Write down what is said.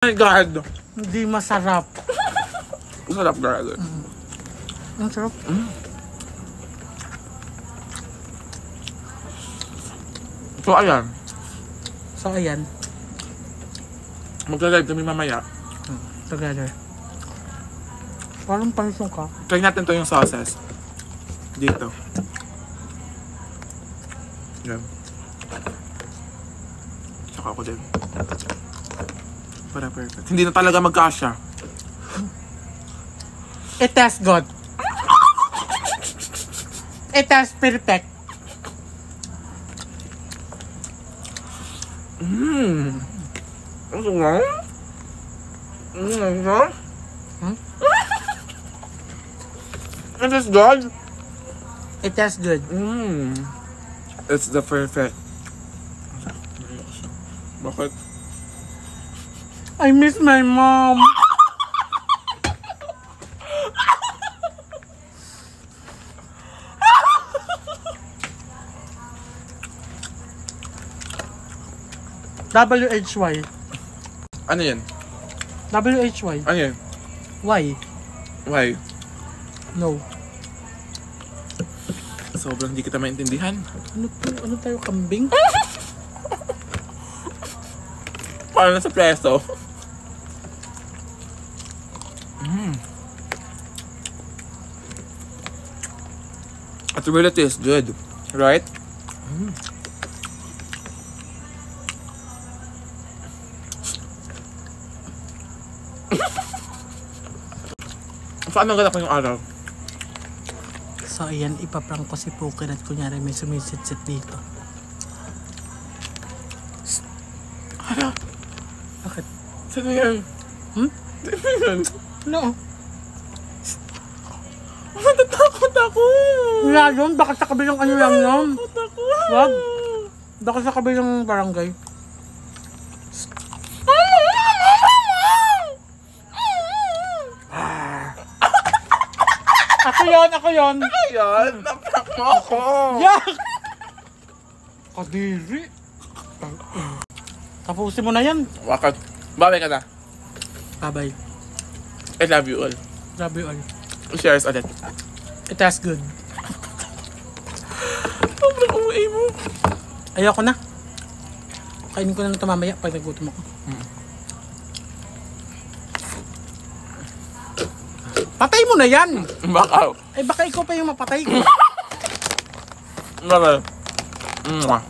my God! Hindi masarap. Masarap, girl. Ang sarap. So, ayan. So, ayan. Magla-live kami mamaya. Together. Parang pansong ka. Try natin to yung sauces. Dito. Yan. Tsaka ako din. Para perfect. Hindi na talaga magkasya. It tastes good. It tastes perfect. Ang sarap. Ang sarap. It is good. It tastes good. It's the perfect. Bakit? I miss my mom. WHY. Ano yan? WHY. Ano yan? Why? Why? No. Sobrang hindi kita maintindihan. Ano to? Ano tayo? Kambing? Paano na sa preso? It really tastes good, right? Paano ganap yung araw? So, ayan. Ipaprank ko si Pukin at kunyari may sumisit-sit dito. Ano? Bakit? Saan yan? Saan yan? No. Natatakot ako! Wala yun. Baka sa kabilang ano lang yun. Natatakot ako! Wag. Baka sa kabilang barangay. Ako yun! Ako yun! Ayan! Naprak mo ako! Yak! Kadiri. Tapusin mo na yan. Bakit? Babay ka na. Bye-bye. I love you all. Love you all. Shares ulit. It tastes good. Sobrang umuwi mo. Ayoko na. Kainin ko na ito mamaya pag nagutom ako. Patay mo na yan! Baka. Ay baka ikaw pa yung mapatay ko. Bye-bye. Mwah.